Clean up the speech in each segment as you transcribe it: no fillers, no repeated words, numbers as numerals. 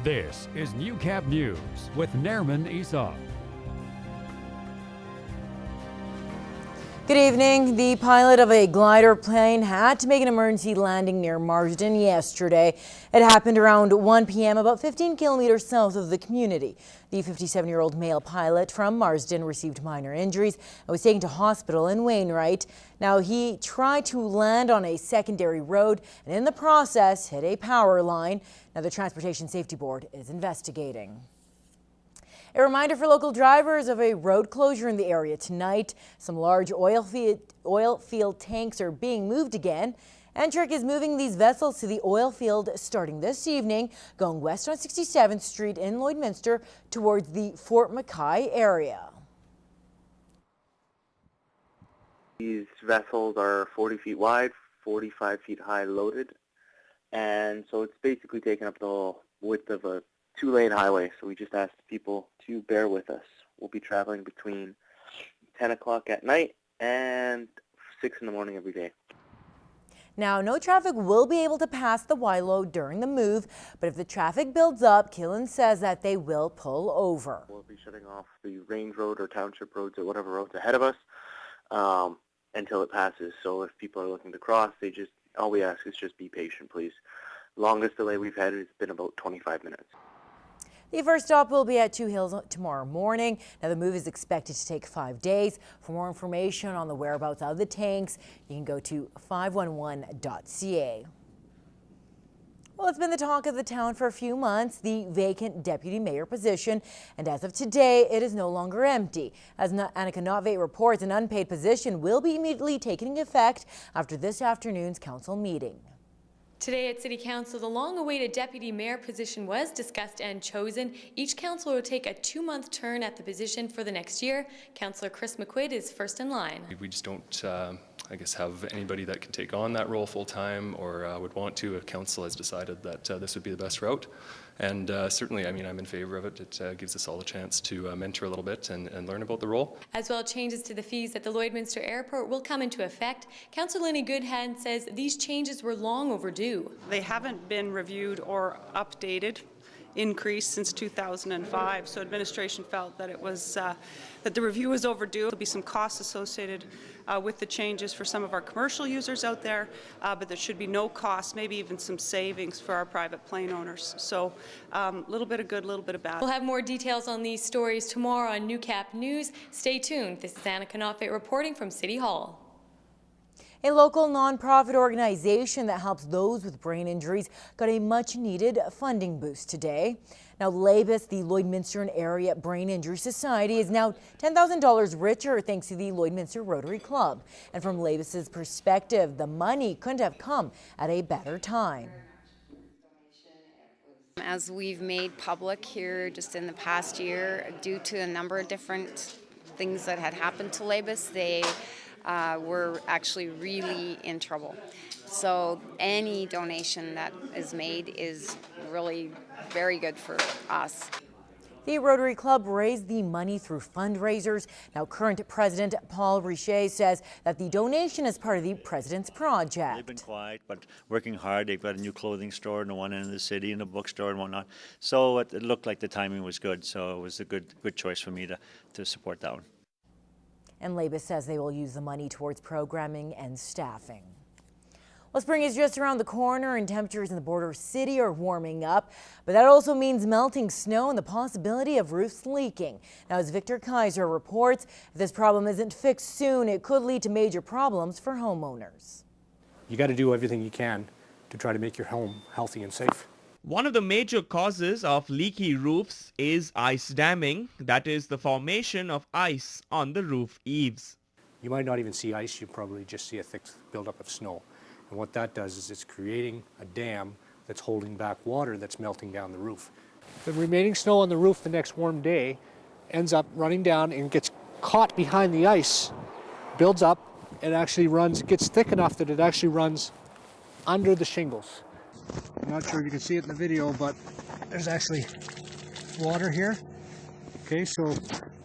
This is Newcap News with Nerman Isab. Good evening. The pilot of a glider plane had to make an emergency landing near Marsden yesterday. It happened around 1 p.m. about 15 kilometers south of the community. The 57-year-old male pilot from Marsden received minor injuries and was taken to hospital in Wainwright. Now, he tried to land on a secondary road and in the process hit a power line. Now, the Transportation Safety Board is investigating. A reminder for local drivers of a road closure in the area tonight. Some large oil field tanks are being moved again. Entric is moving these vessels to the oil field starting this evening, going west on 67th Street in Lloydminster towards the Fort McKay area. These vessels are 40 feet wide, 45 feet high loaded, and so it's basically taking up the whole width of a two-lane highway, so we just asked people to bear with us. We'll be traveling between 10 o'clock at night and 6 in the morning every day. Now, no traffic will be able to pass the Wilo during the move, but if the traffic builds up, Killen says that they will pull over. We'll be shutting off the range road or township roads or whatever roads ahead of us until it passes. So if people are looking to cross, all we ask is just be patient, please. Longest delay we've had has been about 25 minutes. The first stop will be at Two Hills tomorrow morning. Now, the move is expected to take 5 days. For more information on the whereabouts of the tanks, you can go to 511.ca. Well, it's been the talk of the town for a few months, the vacant deputy mayor position, and as of today, it is no longer empty. As Annika Notveit reports, an unpaid position will be immediately taking effect after this afternoon's council meeting. Today at City Council, the long-awaited deputy mayor position was discussed and chosen. Each councillor will take a 2-month turn at the position for the next year. Councillor Chris McQuaid is first in line. We just don't, I guess, have anybody that can take on that role full-time or would want to. Council has decided that this would be the best route. And certainly, I mean, I'm in favor of it. It gives us all a chance to mentor a little bit and learn about the role. As well, changes to the fees at the Lloydminster Airport will come into effect. Councillor Lenny Goodhand says these changes were long overdue. They haven't been reviewed or updated, increased since 2005. So administration felt that it was that the review was overdue. There'll be some costs associated with the changes for some of our commercial users out there, but there should be no cost, maybe even some savings for our private plane owners. So a little bit of good, a little bit of bad. We'll have more details on these stories tomorrow on Newcap News. Stay tuned. This is Annika Notveit reporting from City Hall. A local nonprofit organization that helps those with brain injuries got a much-needed funding boost today. Now, LABIS, the Lloydminster Area Brain Injury Society, is now $10,000 richer thanks to the Lloydminster Rotary Club. And from LABIS's perspective, the money couldn't have come at a better time. As we've made public here just in the past year, due to a number of different things that had happened to LABIS, they were actually really in trouble. So any donation that is made is really very good for us. The Rotary Club raised the money through fundraisers. Now, current President Paul Richer says that the donation is part of the President's project. They've been quiet, but working hard. They've got a new clothing store in the one end of the city and a bookstore and whatnot. So it looked like the timing was good. So it was a good choice for me to support that one. And LABIS says they will use the money towards programming and staffing. Well, spring is just around the corner and temperatures in the border city are warming up, but that also means melting snow and the possibility of roofs leaking. Now, as Victor Kaiser reports, if this problem isn't fixed soon, it could lead to major problems for homeowners. You got to do everything you can to try to make your home healthy and safe. One of the major causes of leaky roofs is ice damming, that is the formation of ice on the roof eaves. You might not even see ice, you probably just see a thick buildup of snow. And what that does is it's creating a dam that's holding back water that's melting down the roof. The remaining snow on the roof the next warm day ends up running down and gets caught behind the ice, builds up, and actually gets thick enough that it actually runs under the shingles. I'm not sure if you can see it in the video, but there's actually water here. Okay, so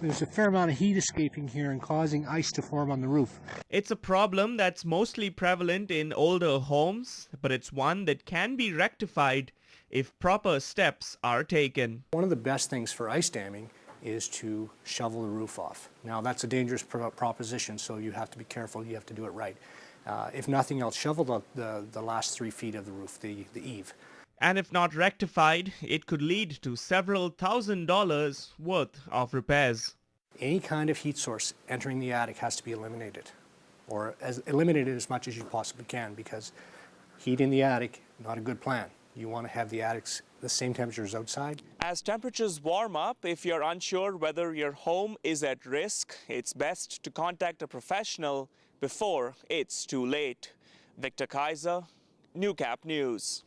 There's a fair amount of heat escaping here and causing ice to form on the roof. It's a problem that's mostly prevalent in older homes, but it's one that can be rectified if proper steps are taken. One of the best things for ice damming is to shovel the roof off. Now that's a dangerous proposition, so you have to be careful, you have to do it right. If nothing else, shovel the last 3 feet of the roof, the eave. And if not rectified, it could lead to several $1,000s worth of repairs. Any kind of heat source entering the attic has to be eliminated, or eliminated as much as you possibly can, because heat in the attic, not a good plan. You want to have the attics the same temperature as outside. As temperatures warm up, if you're unsure whether your home is at risk, it's best to contact a professional before it's too late. Victor Kaiser, Newcap News.